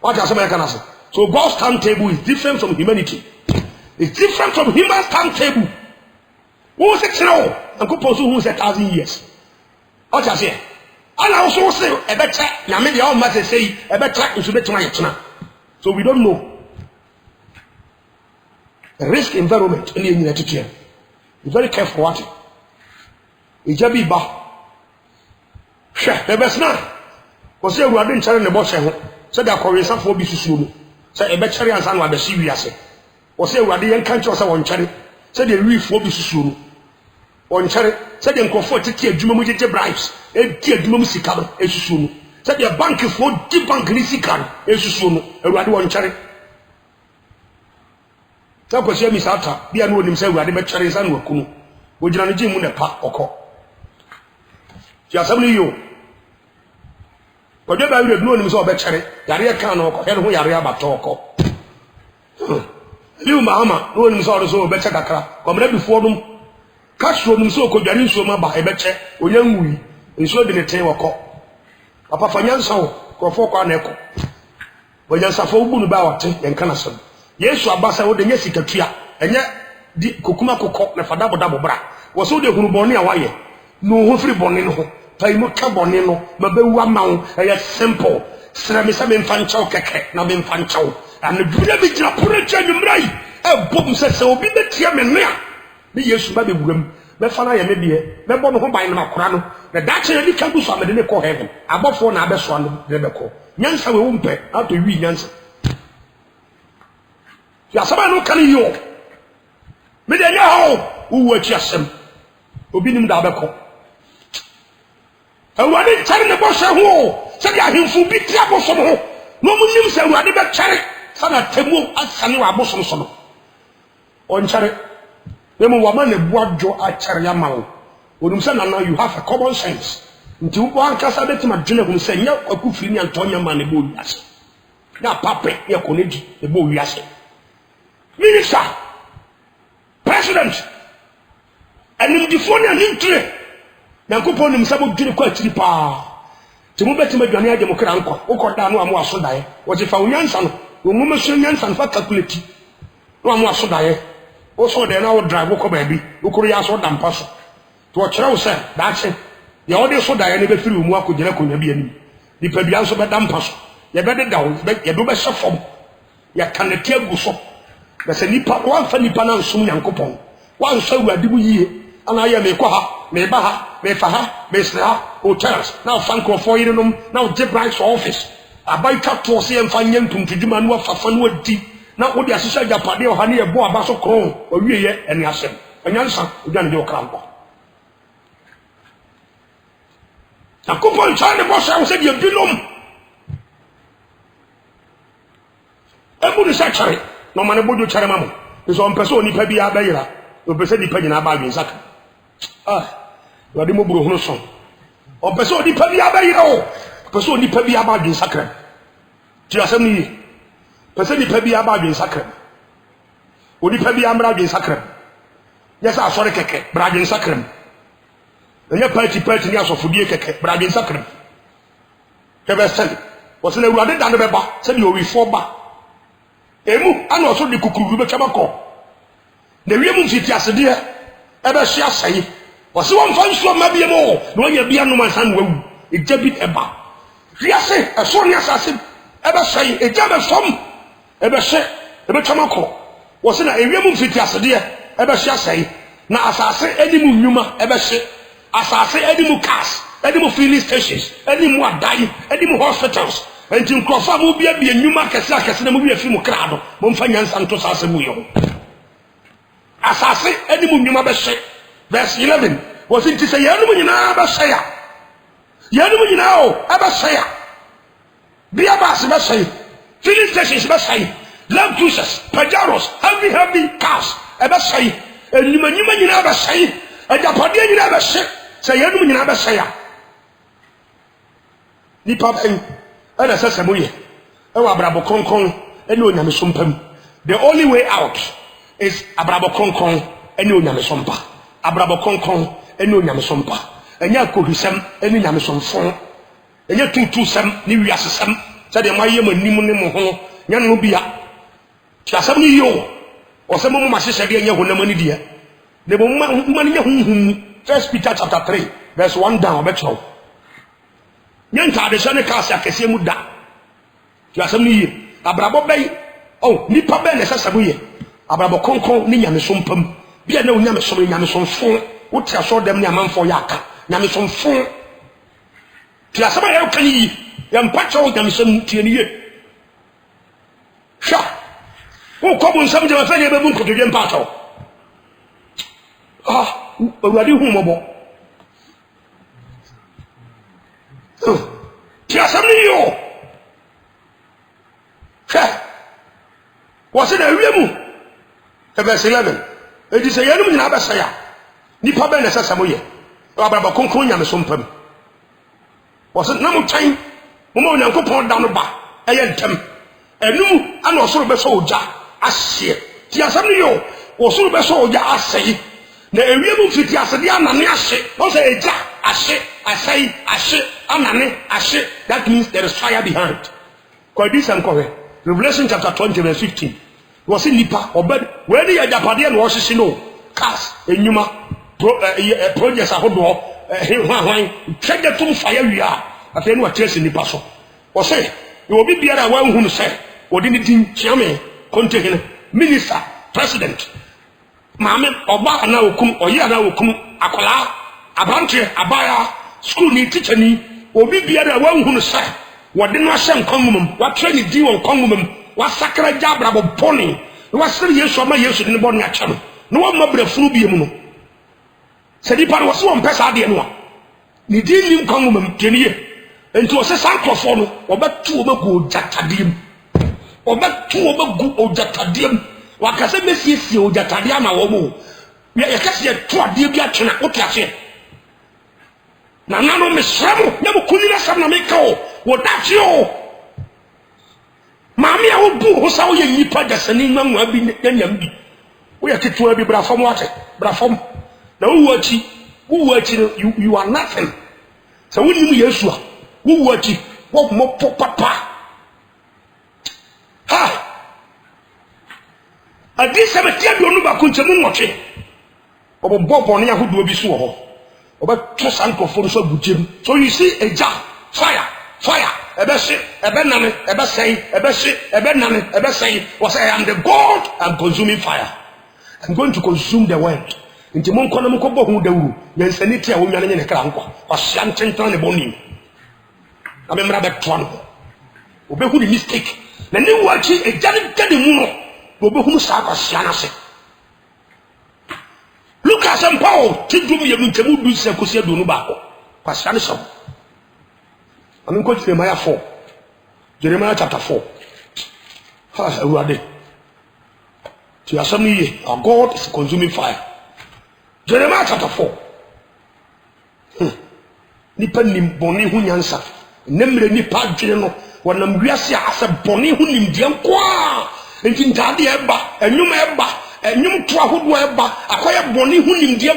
what are some kind so God's timetable is different from humanity. It's different from human's timetable. Who say no? And go pursue who say 1,000 years. What I say? And I also say a better. Now maybe all must say a better is better my china. So we don't know. The risk environment in the United States. Be very careful what it. It's just be ba. Sure, the best now. Because you are doing challenge the boss. So they are calling some for business. So a better answer no be serious. Or say we are the country or one charity. So they read for business. On charity, so they comfort to take Juma bribes, and take Juma Sikab, a soon. So their bank is for deep bank Nisikan, a soon, a rather one charity. So, because you miss out, be unknown himself, we are the better and Wakunu. Would you not Jim in a park or call? Just only you. But you have known him so better, Yaria can or who Yaria but talk. You, Mahama, know him so better, come ready before them. Catch from so could you so my by a better, or young we, and so did a tail or call. Papa Fanyanso, or for Echo. But just a full boon about it and Canasson. Yes, you are Bassa with the Jessica Tria, and yet the Kukumako cock, the Fadabo bra, was so the Hubonia Waye. No free bonino, Paimoka bonino, Mabewa mount, a simple, Sramisa Fancho Keke, Nabin Fancho, and the Buddha Pura and Rai, a boom says so be the Tiaman Mea. The years baby room, the Fana maybe, the bomb home by Macrano, the Dutch and the campus on the call heaven, above 4 Nabas one, the call. Yansa won't pay, out to read Yansa. Yasama no can you. Me de yaho who were chasem. Obinim da beko. E wade chare ne boshe ho. Se dia himfu bi tia bosom ho. No munim se wade be chare. Sana temu asane wa bosom so no. On chare. We mo wama ne boadjo a chare ya ma wo. Onum se now you have a common sense. Nti wo ankasa betima dwene hu se nya akufiri ni antonya ma ne bo wiase. Na pape ye koneji e bo wiase. Minister, President, and in the phone and into Yankupon himself did quite tripa. To move back to my Johnny Democranco, who got down one more so die, was if our Yansan, who must Yansan for calculate. One more so die. Also, then I would drive Woko baby, who could ask what damn person. To a child said, that's it. The audience so die and never through more could be any. The Pebianso by damn person. You better down, you do better from. You can't tell Gusso. There's a nipa one funny panan soon yankopon. One so we are doing ye, and I am a quaha, me baha, me faha, me sla, or chance. Now Franco for you, now Jeb Rice office. I buy cut to see and find young to do manua for fun with tea. Now what the associate Japadi or honey a boa basso crown, or ye and Yassem. And Yansan, you done your crampo. Now coupon China boss, I said you do them. Everybody said, no man abodu chare mamu is on person ni pa bia bayira o pese ni pa nyina ba adwen saka wadi mo buru hono son on person ni pa bia bayira o person ni pa bia ba adwen saka ti asem ni pese ni pa bia ba adwen saka o ni pa bia mra adwen saka yesa asore keke bra adwen saka enya party ni asofodie keke bra adwen saka kebe sen o se na urade dan be ba se ni o wi fo ba emu ana oso de kukuru be twabako na wiemu mfiti asede e be hia sai wose won fa nso ma bie mo na onya bia no man san wawu eja bi eba wiase eso ni asase e be sai eja be som e be hye e be twamako wose na ewiemu mfiti asede e be hia sai na asase edimu nnwuma e be hye asase edimu cars edimu filling stations edimu adai edimu hospitals enti nkrofa mo bia bia nnwuma kese na mo bia fi mo krado mo mfa nyansa nto sase mu yo asase edi mu nnwuma be hye verse 11 was it say yanu nyina ba hye ya yanu nyina o aba hye ya bia ba se ba hye filling stations ba hye lamp juices pajaros heavy cars aba hye enima nyina ba sai ajapade nyina ba hye se yenum nyina ba sai a nipa ben ana sesemo ye e wa abrabo konkon ene onyame sompam. The only way out is abrabo konkon ene onyame sompa. Abrabo konkon ene onyame sompa. Enya kohisam ene nyame somfon. Enya tutusam ni wiasesam se de mayem anim ne mo ho nya no bia. Tiasam ni yo. Osemo mo mahye de enya honam ani dia. Ne bo ma nya hunhum. 1 Peter chapter 3 verse 1 down betro. Nya ntade so ne kaase akese mu da. Tiasam ni ye. Abrabo bay oh nipa be ne sesabo ye. Abrabo konkon ni nyame sompam. Bia na onyame som nyame somfon. Wo tia so dem ne amanfo yaka. Nyame somfon. Tiasam ya kan yi. Ya mpacho nyame som tie ni ye. Sha. Wo ko bun sam je fa ne be bun ko de mpacho. Ah, Awurade hu mobo. Tiasam ni yo. Was it a remu? Verse 11. It is a yanum in Abasaya. Nipa ben Samoye. Ababa Konkonya Sompam. Was it no time? Momo Yanko pond down the bar. A yentem. A new and also be soldier. As she. Tiasamio was so be soldier as say. The remu fit Yasadiana Nashi. Also a ja. I say, Anane, Ashe. That means there is fire behind. Quite this and correct. Revelation chapter 20 verse 15. Was in nipa obed where the ajapade and was no cast enyuma projects ahodo hwan check the tum fire we are at any what in nipa so was say you will be biara wan hu say odi ni tin chairman contain minister president maame oba na okum oye na okum akola abante abaya school ni teacher ni obi biara wan hu say wode no ahye nkonmum wa train di won konmum wa sakra jabra bo poni wa sere Yesu ama Yesu ne bo ne acha no wa mabra furu bi mu no se di pa no so mpesa de no ni di nim konmum teniye enti o se sankofo no obetu obagu ojatadiem obetu obagu ojatadiem wa kase mesiesie ojatadiem na wo mo ya kase to ade bi atwena otiase na nano mesramo nyamo kunira sam na meka o wo dafio mami a wo bu ho sa wo ye nipa dasani nwanwa bi nyam bi wo ya ketua bi brafom wate brafom na wo achi you are nothing so wo nim Yesu a wo achi wo mo papa ha adi sametia do no ba ko nchemu nwoche obo ne yahodo bi so ho oba to sankofo so gudiem so you see a jar fire ebe se ebe nane ebe sei ebe se ebe nane ebe sei was I am the God and consuming fire. I'm going to consume the world. Nti mon kono mo ko bohu dawuru nyansaniti a wo nwane ne kra nkwa kwahia ntentan ne boni amemra be to no obehu ni mistake na ne wachi ejane gade mu no obehu sa kwahia na se Lucas and Paul tidum ye ntemu du se kosia do no ba ko kwahia ne so I'm going to Jeremiah 4. Jeremiah chapter 4. Ha, Awurade. To assembly, our God is consuming fire. Jeremiah chapter 4. Nipa nim boni hu nyansa. Nemre nipa adwene no. Wanam wiase asa boni hu nim de nkoa. Enti ntade eba, enwum eba, enwum to ahodo eba. Akoya boni hu nim de,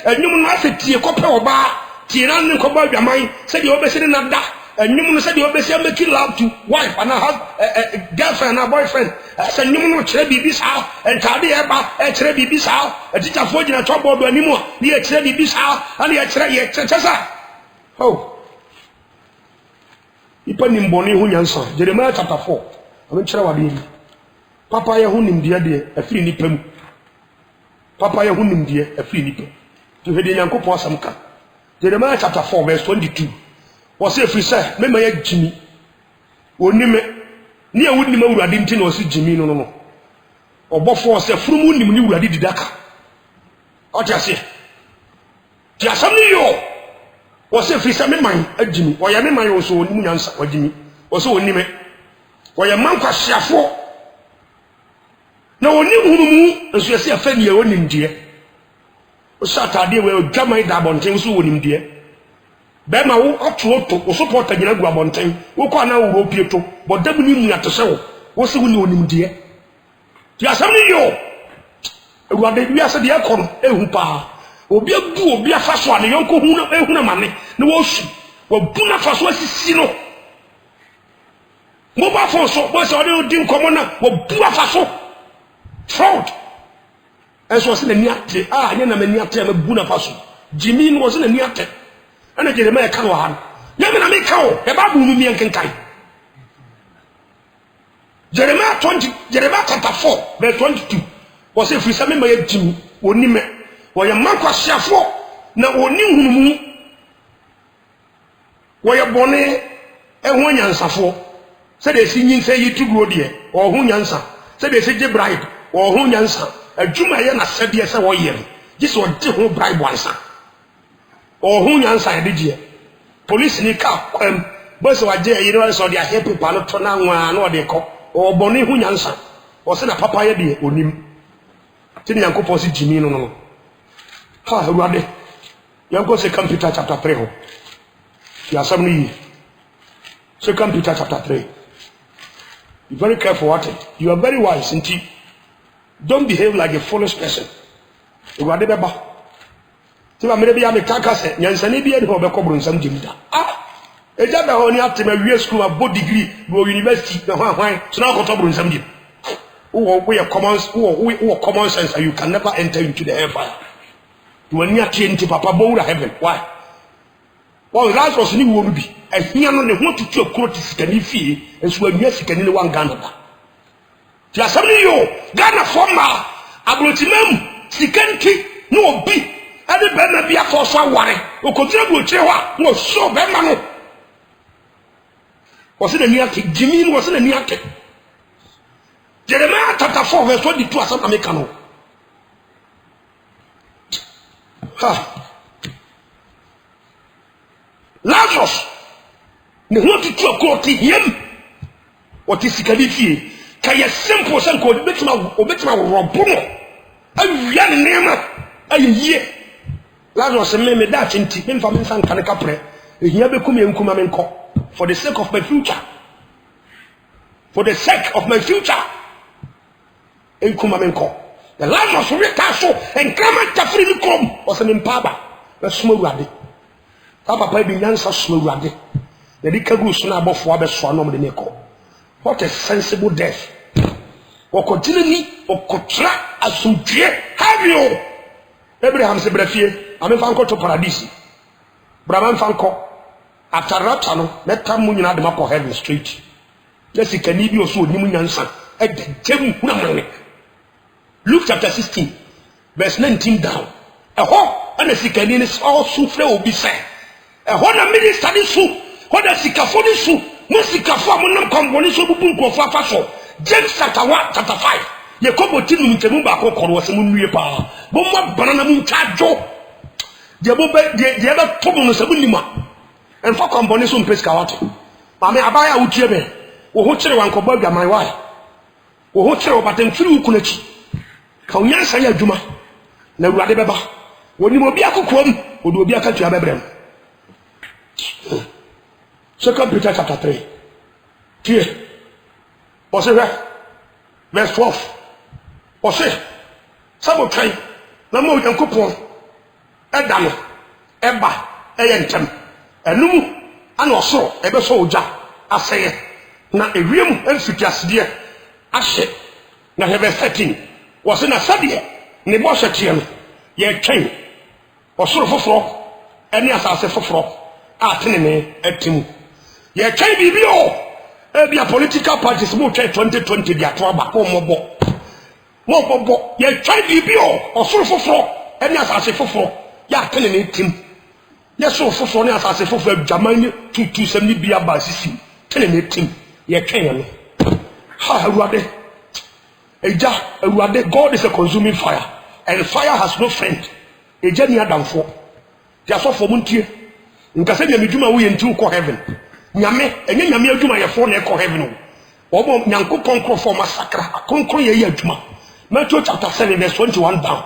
enwum no asetie kope oba. Tiran ne ko ba dwaman se de obese na da enwum no se de obese make love to wife and her girlfriend and boyfriend se enwum no kire bibi sa entade e ba e kire bibi sa teacher fo gina to board animu ne e kire bibi sa and e kire ye chesa oh ipa nimboni hu nyansa Jeremiah chapter 4 am kire wade papa ye hu nimdia de afiri nipa mu papa ye hu nimdia afiri nipa to hede nyankopon asam ka Jeremiah chapter 4 verse 22. Was if we say, "Mema ya Jimmy." Onime ni e wonni ma Awurade nti na o si Jimmy no. Obofo se furumu nim ni Awurade didaka. O ti ase. Ti asam ni yo. Was if we say me man a Jimmy. O ya me man o so onimu nyansa wa Jimmy. O so onime. O ya man kwahyiafo. na oni hunumu nso yesi afa ne onim die o satade we odwamai da bonten so onim die be ma wo atoto o support agina gu abonten wo kwa na wo pieto bodam ni mu atese wo se wo ni onim die ti asam ni yo ewade bi ase de ekon ehu pa obi abu obi afaso ane yonko hu na ehu na mane na wo su wo bu na faso asisi no mo ba fo so bo se ode odi nkomo na wo bu afaso fraud eso se na ni ate anya na mani ate ma bu na faso jimi no se na ni ate ana Jeremiah ka wo han nyame na me ka wo e ba bu mu mi enkenkai Jeremiah chapter 4 verse 22 was if we say me jimi oni me wo ye manko asiafo na oni hunumu wo ye bone ehwo nyansafo se de si nyin se yitugro de o ho nyansa se de se je bribe o ho nyansa adwuma ye na sede se wo ye gise o de ho bribe wansa o ho nyansa ye de police ni ka kwam boss wa je yire wa so de ahia people no to na nwa na o de ko o bone ho nyansa o se na papa ye de onim tini yankopon si jimi no ha Awurade yanko se Peter chapter 3 ho ya samni se Peter chapter 3. Be very careful what you are very wise inti don't behave like a foolish person Awurade beba ti ba mere bia me kaka se nyansane bia de ho be kobro nsam jimida eja be ho ni atema wie school abo degree go university na hwan so na ko bro nsam jim we are common sense and you can never enter into the hellfire. You will not into Papa Bowra heaven. Why? Well, Lazarus ni wo bi. Ehia no ne ho tutu akuro ti sikani fie enso anua sikani ne wan Ghana da. Ti asami yo Ghana forma abrotimam sikanti no obi ade be na bia for so aware. Okodira bu ochire ho a no so be ma no. Wose na ni ake jimi no wose na ni ake. Jeremiah chapter 4 verse 22 asam amekano. Lazarus ne ho tutu akoti hiem woti sikali fie ka ye simple san ko obetima robo no awia ne nema ayie Lazarus me da chinti me mfa me san kan kapre ehia bekum yenkuma me nko for the sake of my future enkuma me nko the Lazarus we taso enkrama tafri ni kom o se me mpaba na suma Awurade papa bi nyansa suma Awurade the dikagu so na abofo abeso anom de neko. What a sensible death. Okontine ni okotra asudie have you Abraham se brafie amefa nko to paradise Abraham fanko after rapture no meta mu nyina de makọ heaven straight lesi kani bi oso onimu nyansa e de jemu na mane. Luke chapter 16 verse 19 down ana sikani ni so sufre obi se na minister ni su hoda sikafo ni su mo sikafo amonam komboni so bubu nkofo afaso James chapter 1 chapter 5 Yakobo tinu ntemu ba kokoro wose mu nwie pa bo mo banana mu ntajo je bo be je ba tobo no sabu nima enfo komboni so mpeska wato mame abaya utie be wo ho kire wankobo adwaman wai wo ho kire obatemfiri ukunachi ka onyansa ya adwuma na Awurade beba woni mo bi akokom odo obi aka tua bebrem. Second Peter chapter 3 tie verse 12 sabo trai na mo yankopon eda no eba eyentem enum ana osoro ebe so oja aseye na ewiem emfitiasede ahye na hebe 13 wose na sadie ne bo hyetie no ye twen osoro foforo ene asase foforo atenene atimu ye twen bibio ebia political parties mo twen 2020 dia to aba ko mobo ye twen bibio osoro foforo ene asase foforo ya atenene tim ye so foforo ne asase foforo adwaman tutu sem ni bia ba sisi tenene tim ye twen no Awurade Awurade God is a consuming fire and fire has no friend eja ni adamfo dia so fo muntie nka se dia medwuma wo ye nti ko heaven nyame enye nyame adwuma ye fo na ko heaven wo bo nyankopon krofo masakra akonkron ye adwuma Matthew chapter 7 verse 21 down.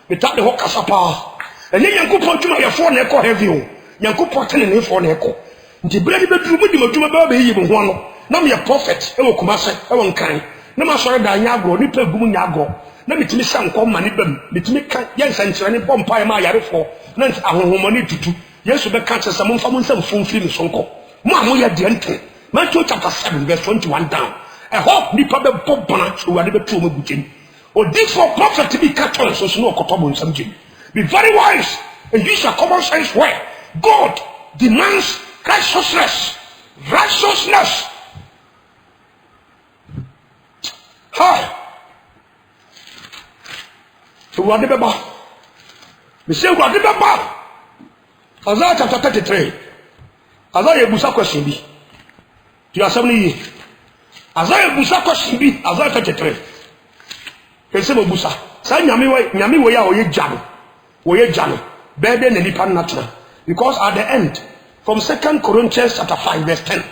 Me tap the whole kasapa. And then Yankupon to my phone echo heavy. Yankupon telling me for an echo. The bloody bedroom with the Majuma baby even one. Now me a prophet, I will come as I won't kind. No matter that Yago, Nipple Boom Yago. Let me tell me some come money bem. Let me yes and any bomb pie my yard for. None I will money to. Yes, we can't some from some phone film sonko. Mamma, ya dente. Matthew chapter 7 verse 21 down. I hope Nipa be pop bonnet who are never too much. Or this for prophet to be cut on so no cotton something. Be very wise and use a common sense way. God demands righteousness. Righteousness. Hi. So what the Baba? We say what the Baba? Isaiah chapter 33. Isaiah Busa question be. You are 70. Isaiah Busa question be. Isaiah 33. Pese mo busa sa nyame we ya oye jano bede na nipa natural because at the end from 2 Corinthians chapter 5 verse 10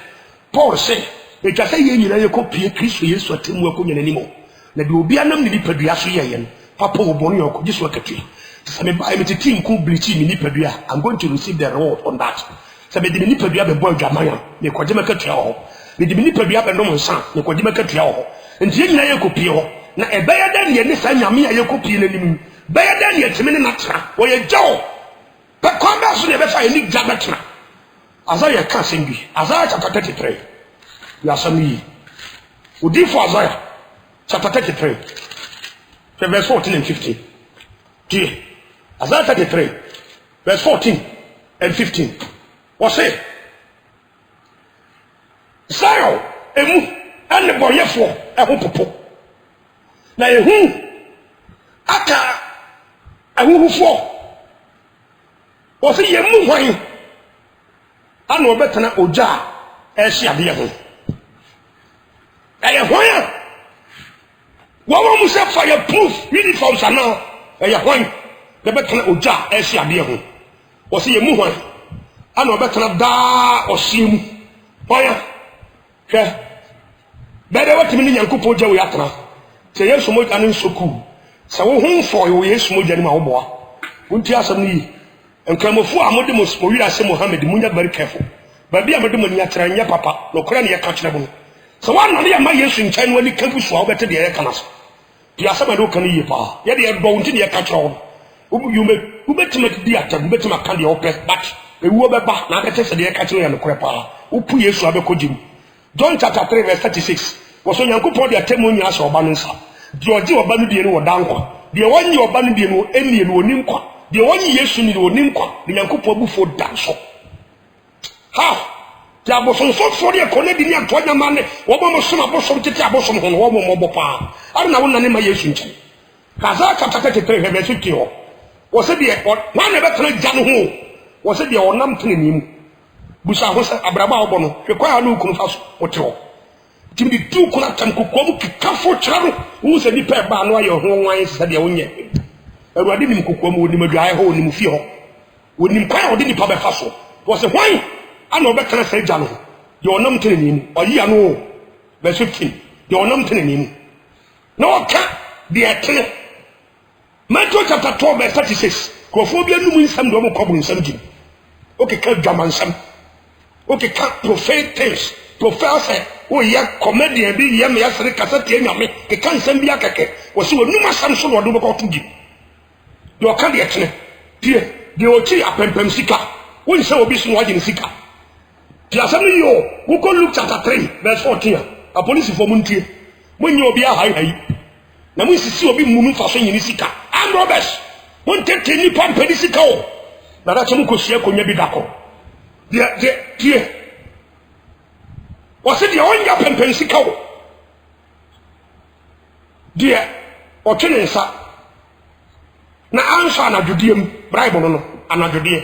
Paul say e twa say ye nyina ye kopie Kristo Yesu atemu akonya nanimo na de obi anam ni nipadua so ye yen papa obonu ye ko Jesu akatua se me ba emeti team ku bleach ni nipadua I'm going to receive the reward on that se me de nipadua be boy dwamanya me ko je makatua ho me de nipadua be no nsa me ko je makatua ho enti ye nyina ye kopie ho na ebeya dan ye ne sa nyame ya yekopie nanim beya dan ye teme ne natra wo ye jaw pe kwamba so ne be fa ye ni jabetra Isaiah ka sembi Isaiah chapter 33 ya sami udi for Isaiah chapter 33 verse 14 and 15 dear Isaiah 33 verse 14 and 15 what say Zion emu ane boyefo eho popo na ehu aka ahuhufo wo se yemu hwan ana obetana oja ehye ade ho eye hwan wo mu se fireproof uniforms ana eye hwan de betana oja ehye ade ho wo se yemu hwan ana obetana da osiemu hwan hwe bede watimi ni Nyankopon gya wo yatra se Yesu mo anu soku se wo honfo yo Yesu mo gya ni ma wo boa wonti asam ni enkramofo amode mo wi ase Muhammad munya very careful ba bia amode mo nya tra nya papa no kora ne ye ka kire bo se wa no ne ma Yesu nkyan wani kafu so a obete de ye kana so ti asama do kan yi pa ye de do wonti ne ye ka kire wo ubetima di atam ubetima kan de opɛ but ewu obeba na akete se de ye ka kire ya no kora pa upu Yesu abekɔdim John chapter 3 verse 36 woso Nyankopon de atemu nya so oba no nsa de oji oba no die no wodankwa de wonyi oba no die no enie no onim kwa de wonyi Yesu ni onim kwa de Nyankopon bufo danso ha ti aboson so for de kone bi ni atonya mane wo bo mo soma aboson tete aboson ho no wo mo bopa ari na wona ne ma Yesu nche kaza chapter 33 verse 50 ho wo se de na ne betena gya no ho wo se de onam tene nim busa ho se abraba obo no hwe kwa anu kunu fa so otero timdi tu kuna tam kokom kikafo kyerano wo se ni pe ba no aye ho wan se de wonye awurade nim kokom wo nim aduaye ho nim fi ho wo nim kwa wo de ni pa be fa so wo se hwan ana obekana se gya no de onam tene nim oyi anu verse 15 de onam tene nim na oka de etene Matthew chapter 12 verse 36 kofo bi anum nsam de mo kobo nsam gi okay ka dwamansam okay ka prophet things professor o ya comedian bi ya me ya sere kasa tie nyame ke kan nsam bi akeke wo se wonum asam so do ko to gi de oka de etene tie de ochi apempem sika won se obi so wage ni sika ti asam ni yo wo ko Luke chapter 3 verse 14 a police for muntie monye obi ahai na mo sisi obi munu fa so nyini sika am robbers won tete ni pampa ni sika o na da chemu ko sia konya bi dako de tie o se de onya pampa ni sika o de o twene nsa na ansa na dwodiem bribe no anadwodie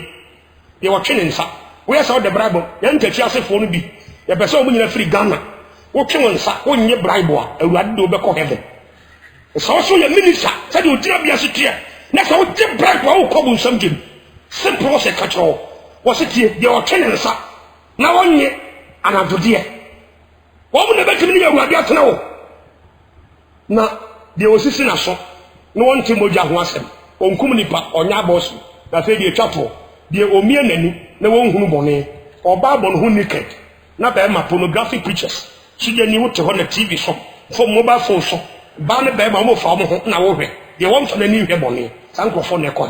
de o twene nsa we say the bribe ya ntachi asefo no bi ya pese o munyina free Ghana wo twene nsa wo nye bribe a awurade de obekọ heaven so ya minister said you did be asitia na so de bribe wo ko bu nsam gem simple se kacho wo se tie de o twene nsa na wonye anadwodie wo mu na betimi ne awurade atena wo na de osisi na so no wonte moja ho asem onkum nipa onya boss na fe de twato de omie nani na wonhunu bone oba bon ho naked na be ma pornographic pictures so de ni wote ho na TV so for mobile phone so ba ne be ma mo fa mo ho na wo hwe de won fa nani hwe bone sankrofo ne ko